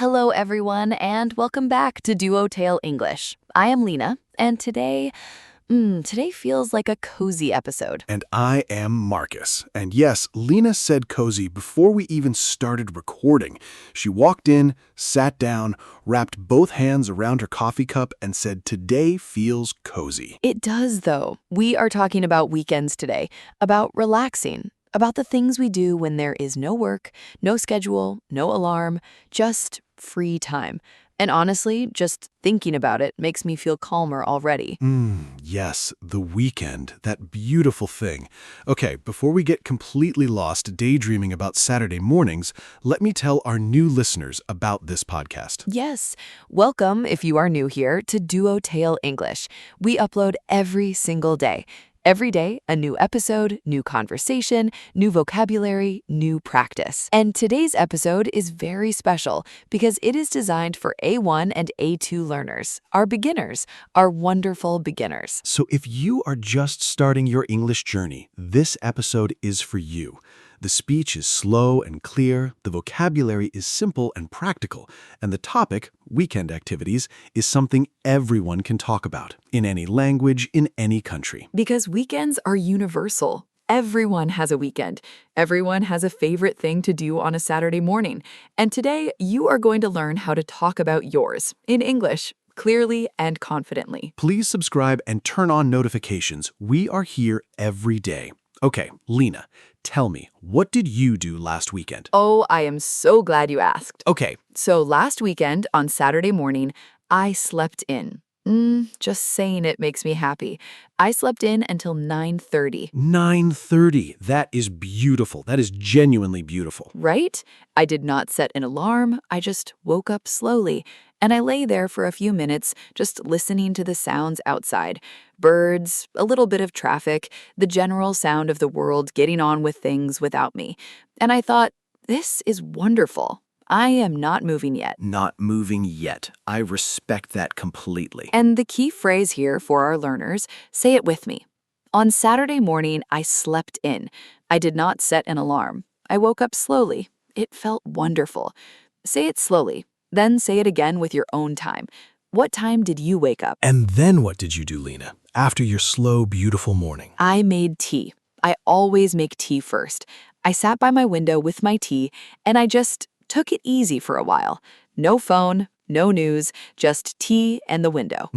Hello, everyone, and welcome back to DuoTale English. I am Lena, and today feels like a cozy episode. And I am Marcus. And yes, Lena said cozy before we even started recording. She walked in, sat down, wrapped both hands around her coffee cup, and said, "Today feels cozy." It does, though. We are talking about weekends today, about relaxing, about the things we do when there is no work, no schedule, no alarm, just free time. And honestly, just thinking about it makes me feel calmer already. Yes, the weekend, that beautiful thing. Okay, before we get completely lost daydreaming about Saturday mornings, let me tell our new listeners about this podcast. Yes, welcome if you are new here to DuoTale English. We upload every single day. Every day, a new episode, new conversation, new vocabulary, new practice. And today's episode is very special because it is designed for A1 and A2 learners, our beginners, our wonderful beginners. So if you are just starting your English journey, this episode is for you. The speech is slow and clear, the vocabulary is simple and practical, and the topic, weekend activities, is something everyone can talk about, in any language, in any country. Because weekends are universal. Everyone has a weekend. Everyone has a favorite thing to do on a Saturday morning. And today, you are going to learn how to talk about yours in English, clearly and confidently. Please subscribe and turn on notifications. We are here every day. Okay, Lena, tell me, what did you do last weekend? Oh, I am so glad you asked. Okay, So last weekend, on Saturday morning, I slept in. Just saying it makes me happy. I slept in until 9:30. 9:30. That is beautiful. That is genuinely beautiful. Right? I did not set an alarm. I just woke up slowly. And I lay there for a few minutes, just listening to the sounds outside. Birds, a little bit of traffic, the general sound of the world getting on with things without me. And I thought, this is wonderful. I am not moving yet. Not moving yet. I respect that completely. And the key phrase here for our learners, say it with me. On Saturday morning, I slept in. I did not set an alarm. I woke up slowly. It felt wonderful. Say it slowly, then say it again with your own time. What time did you wake up? And then what did you do, Lena, after your slow, beautiful morning? I made tea. I always make tea first. I sat by my window with my tea, and I just took it easy for a while. No phone, no news, just tea and the window.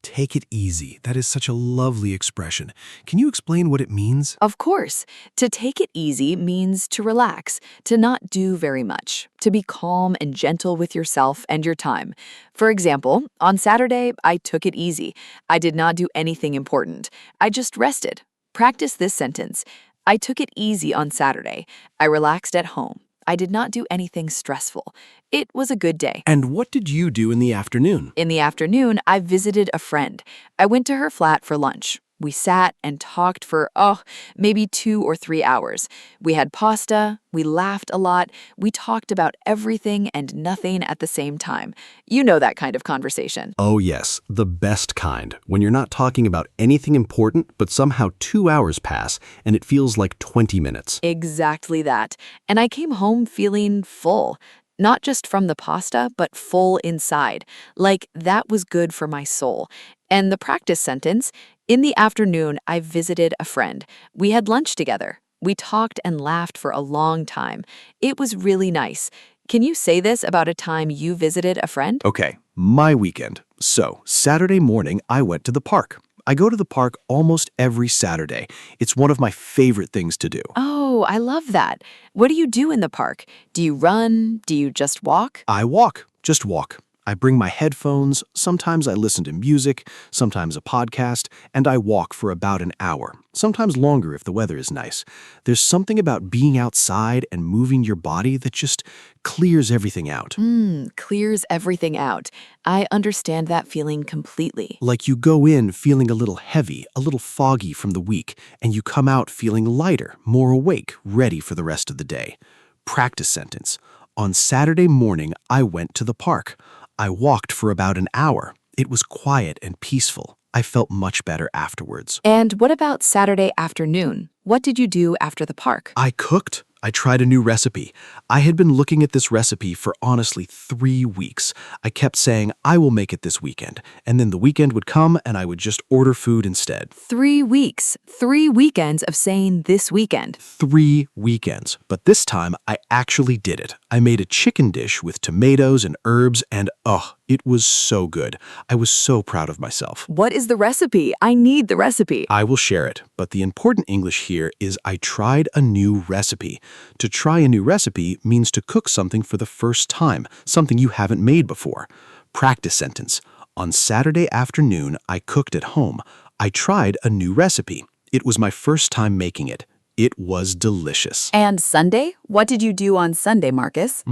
Take it easy. That is such a lovely expression. Can you explain what it means? Of course, to take it easy means to relax, to not do very much, to be calm and gentle with yourself and your time. For example, on Saturday, I took it easy. I did not do anything important. I just rested. Practice this sentence. I took it easy on Saturday. I relaxed at home. I did not do anything stressful. It was a good day. And what did you do in the afternoon? In the afternoon, I visited a friend. I went to her flat for lunch. We sat and talked for, maybe 2 or 3 hours. We had pasta, we laughed a lot, we talked about everything and nothing at the same time. You know that kind of conversation. Oh yes, the best kind. When you're not talking about anything important, but somehow 2 hours pass and it feels like 20 minutes. Exactly that. And I came home feeling full. Not just from the pasta, but full inside. Like that was good for my soul. And the practice sentence, in the afternoon, I visited a friend. We had lunch together. We talked and laughed for a long time. It was really nice. Can you say this about a time you visited a friend? Okay, my weekend. So, Saturday morning, I went to the park. I go to the park almost every Saturday. It's one of my favorite things to do. Oh, I love that. What do you do in the park? Do you run? Do you just walk? I walk, just walk. I bring my headphones, sometimes I listen to music, sometimes a podcast, and I walk for about an hour, sometimes longer if the weather is nice. There's something about being outside and moving your body that just clears everything out. Clears everything out. I understand that feeling completely. Like you go in feeling a little heavy, a little foggy from the week, and you come out feeling lighter, more awake, ready for the rest of the day. Practice sentence. On Saturday morning, I went to the park. I walked for about an hour. It was quiet and peaceful. I felt much better afterwards. And what about Saturday afternoon? What did you do after the park? I cooked. I tried a new recipe. I had been looking at this recipe for honestly 3 weeks. I kept saying, I will make it this weekend. And then the weekend would come and I would just order food instead. 3 weeks, 3 weekends of saying this weekend. 3 weekends. But this time, I actually did it. I made a chicken dish with tomatoes and herbs and it was so good. I was so proud of myself. What is the recipe? I need the recipe. I will share it, but the important English here is I tried a new recipe. To try a new recipe means to cook something for the first time, something you haven't made before. Practice sentence. On Saturday afternoon, I cooked at home. I tried a new recipe. It was my first time making it. It was delicious. And Sunday? What did you do on Sunday, Marcus?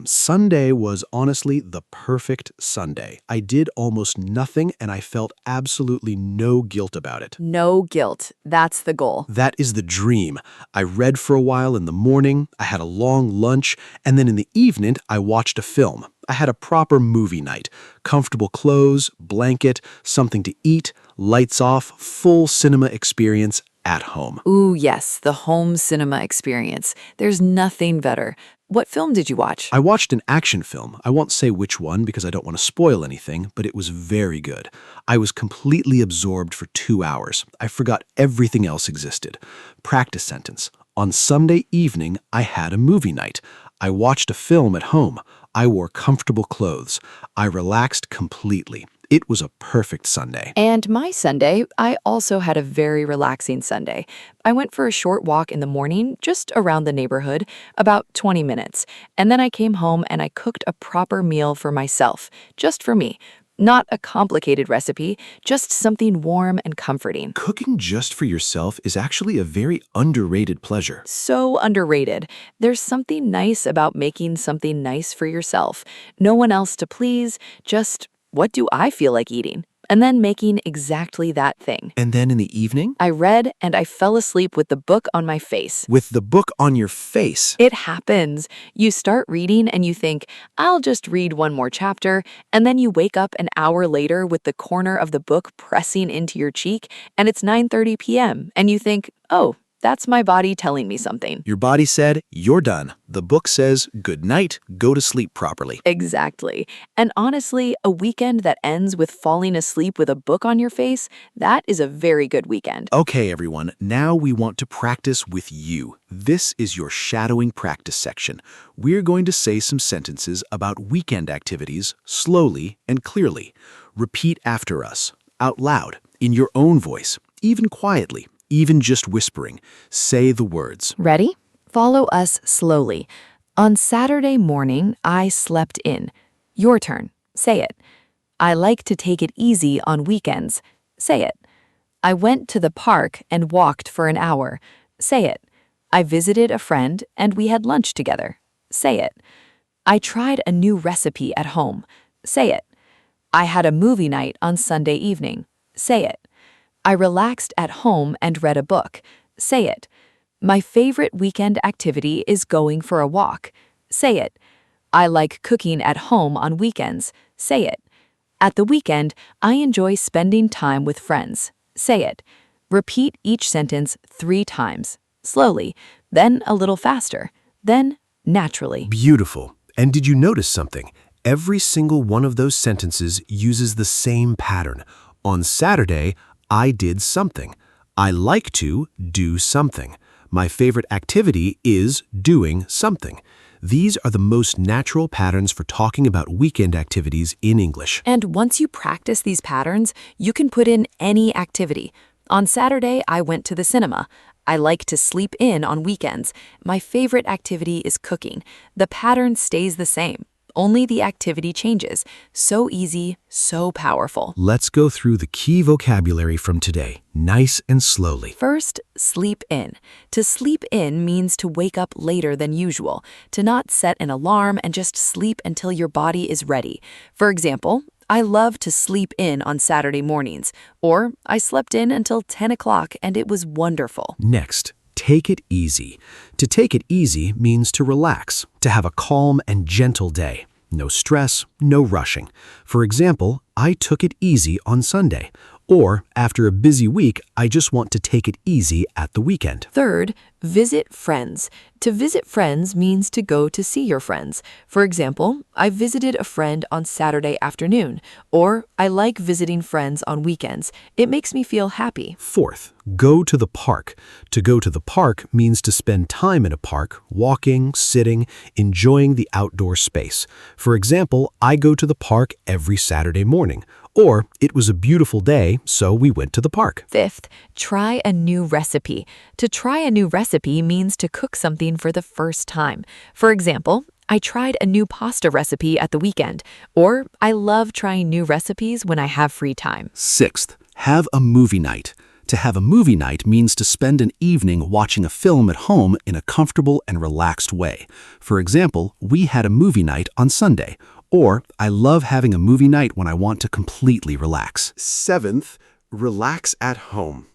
Sunday was honestly the perfect Sunday. I did almost nothing and I felt absolutely no guilt about it. No guilt. That's the goal. That is the dream. I read for a while in the morning, I had a long lunch, and then in the evening I watched a film. I had a proper movie night. Comfortable clothes, blanket, something to eat, lights off, full cinema experience at home. Ooh, yes, the home cinema experience. There's nothing better. What film did you watch? I watched an action film. I won't say which one because I don't want to spoil anything, but it was very good. I was completely absorbed for 2 hours. I forgot everything else existed. Practice sentence. On Sunday evening, I had a movie night. I watched a film at home. I wore comfortable clothes. I relaxed completely. It was a perfect Sunday. And my Sunday, I also had a very relaxing Sunday. I went for a short walk in the morning, just around the neighborhood, about 20 minutes. And then I came home and I cooked a proper meal for myself, just for me. Not a complicated recipe, just something warm and comforting. Cooking just for yourself is actually a very underrated pleasure. So underrated. There's something nice about making something nice for yourself. No one else to please, just what do I feel like eating? And then making exactly that thing. And then in the evening? I read and I fell asleep with the book on my face. With the book on your face? It happens. You start reading and you think, I'll just read one more chapter, and then you wake up an hour later with the corner of the book pressing into your cheek, and it's 9:30 p.m., and you think, oh, that's my body telling me something. Your body said, you're done. The book says, good night, go to sleep properly. Exactly. And honestly, a weekend that ends with falling asleep with a book on your face, that is a very good weekend. Okay, everyone, now we want to practice with you. This is your shadowing practice section. We're going to say some sentences about weekend activities slowly and clearly. Repeat after us, out loud, in your own voice, even quietly. Even just whispering. Say the words. Ready? Follow us slowly. On Saturday morning, I slept in. Your turn. Say it. I like to take it easy on weekends. Say it. I went to the park and walked for an hour. Say it. I visited a friend and we had lunch together. Say it. I tried a new recipe at home. Say it. I had a movie night on Sunday evening. Say it. I relaxed at home and read a book. Say it. My favorite weekend activity is going for a walk. Say it. I like cooking at home on weekends. Say it. At the weekend, I enjoy spending time with friends. Say it. Repeat each sentence 3 times. Slowly, then a little faster, then naturally. Beautiful. And did you notice something? Every single one of those sentences uses the same pattern. On Saturday, I did something. I like to do something. My favorite activity is doing something. These are the most natural patterns for talking about weekend activities in English. And once you practice these patterns, you can put in any activity. On Saturday, I went to the cinema. I like to sleep in on weekends. My favorite activity is cooking. The pattern stays the same. Only the activity changes. So easy, so powerful. Let's go through the key vocabulary from today, nice and slowly. First, sleep in. To sleep in means to wake up later than usual, to not set an alarm and just sleep until your body is ready. For example, I love to sleep in on Saturday mornings, or I slept in until 10 o'clock and it was wonderful. Next, take it easy. To take it easy means to relax, to have a calm and gentle day. No stress, no rushing. For example, I took it easy on Sunday. Or, after a busy week, I just want to take it easy at the weekend. Third, visit friends. To visit friends means to go to see your friends. For example, I visited a friend on Saturday afternoon, or I like visiting friends on weekends. It makes me feel happy. Fourth, go to the park. To go to the park means to spend time in a park, walking, sitting, enjoying the outdoor space. For example, I go to the park every Saturday morning. Or, it was a beautiful day, so we went to the park. Fifth, try a new recipe. To try a new recipe means to cook something for the first time. For example, I tried a new pasta recipe at the weekend, or I love trying new recipes when I have free time. Sixth, have a movie night. To have a movie night means to spend an evening watching a film at home in a comfortable and relaxed way. For example, we had a movie night on Sunday. Or, I love having a movie night when I want to completely relax. Seventh, relax at home.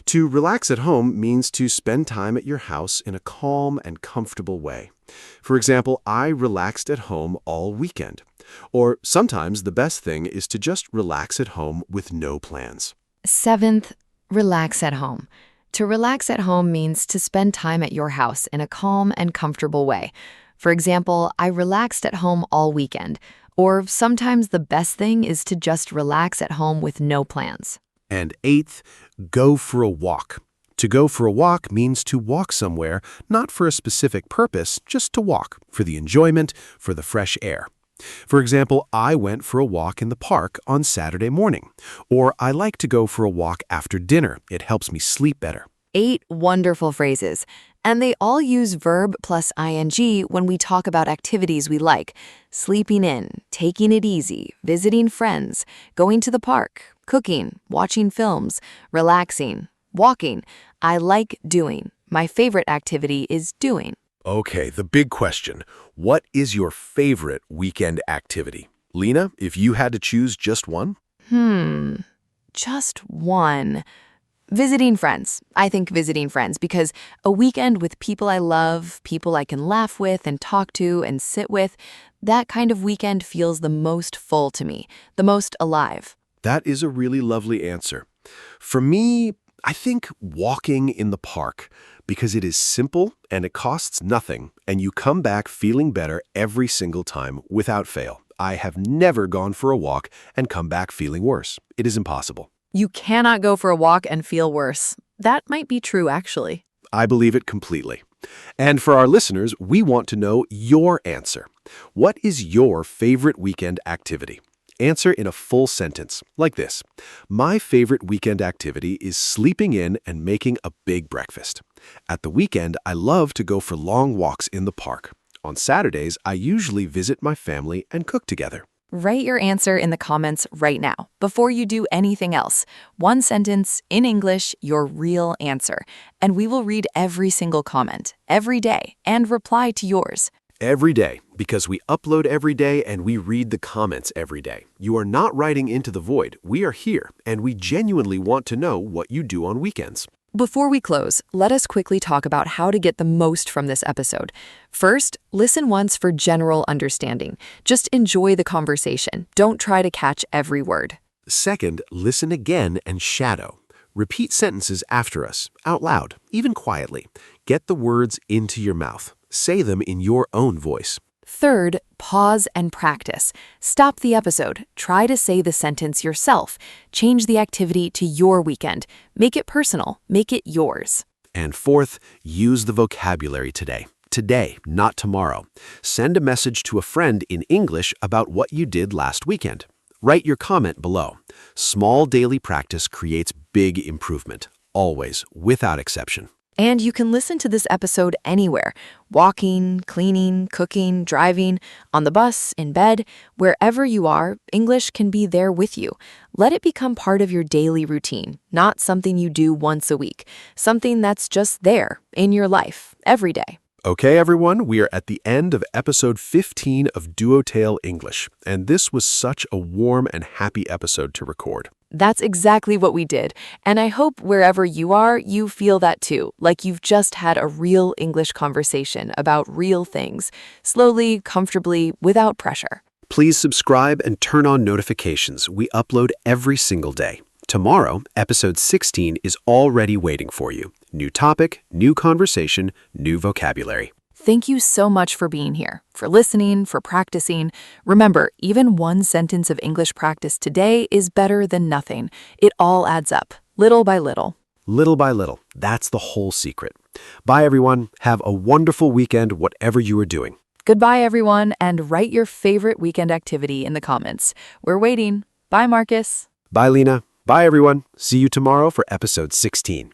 To relax at home means to spend time at your house in a calm and comfortable way. For example, I relaxed at home all weekend. Or sometimes the best thing is to just relax at home with no plans. Seventh, relax at home. To relax at home means to spend time at your house in a calm and comfortable way. For example, I relaxed at home all weekend. Or sometimes the best thing is to just relax at home with no plans. And eighth, go for a walk. To go for a walk means to walk somewhere, not for a specific purpose, just to walk, for the enjoyment, for the fresh air. For example, I went for a walk in the park on Saturday morning. Or I like to go for a walk after dinner. It helps me sleep better. 8 wonderful phrases. And they all use verb plus ing when we talk about activities we like. Sleeping in, taking it easy, visiting friends, going to the park, cooking, watching films, relaxing, walking. I like doing. My favorite activity is doing. Okay, the big question. What is your favorite weekend activity? Lena, if you had to choose just one? Just one. Visiting friends. I think visiting friends because a weekend with people I love, people I can laugh with and talk to and sit with, that kind of weekend feels the most full to me, the most alive. That is a really lovely answer. For me, I think walking in the park because it is simple and it costs nothing and you come back feeling better every single time without fail. I have never gone for a walk and come back feeling worse. It is impossible. You cannot go for a walk and feel worse. That might be true, actually. I believe it completely. And for our listeners, we want to know your answer. What is your favorite weekend activity? Answer in a full sentence, like this. My favorite weekend activity is sleeping in and making a big breakfast. At the weekend, I love to go for long walks in the park. On Saturdays, I usually visit my family and cook together. Write your answer in the comments right now, before you do anything else. One sentence, in English, your real answer. And we will read every single comment, every day, and reply to yours. Every day, because we upload every day and we read the comments every day. You are not writing into the void. We are here, and we genuinely want to know what you do on weekends. Before we close, let us quickly talk about how to get the most from this episode. First, listen once for general understanding. Just enjoy the conversation. Don't try to catch every word. Second, listen again and shadow. Repeat sentences after us, out loud, even quietly. Get the words into your mouth. Say them in your own voice. Third, pause and practice. Stop the episode. Try to say the sentence yourself. Change the activity to your weekend. Make it personal. Make it yours. And fourth, use the vocabulary today. Today, not tomorrow. Send a message to a friend in English about what you did last weekend. Write your comment below. Small daily practice creates big improvement. Always, without exception. And you can listen to this episode anywhere. Walking, cleaning, cooking, driving, on the bus, in bed, wherever you are, English can be there with you. Let it become part of your daily routine, not something you do once a week. Something that's just there, in your life, every day. Okay, everyone, we are at the end of episode 15 of DuoTale English, and this was such a warm and happy episode to record. That's exactly what we did, and I hope wherever you are, you feel that too, like you've just had a real English conversation about real things, slowly, comfortably, without pressure. Please subscribe and turn on notifications. We upload every single day. Tomorrow, episode 16 is already waiting for you. New topic, new conversation, new vocabulary. Thank you so much for being here, for listening, for practicing. Remember, even one sentence of English practice today is better than nothing. It all adds up, little by little. Little by little, that's the whole secret. Bye, everyone. Have a wonderful weekend, whatever you are doing. Goodbye, everyone, and write your favorite weekend activity in the comments. We're waiting. Bye, Marcus. Bye, Lena. Bye, everyone. See you tomorrow for episode 16.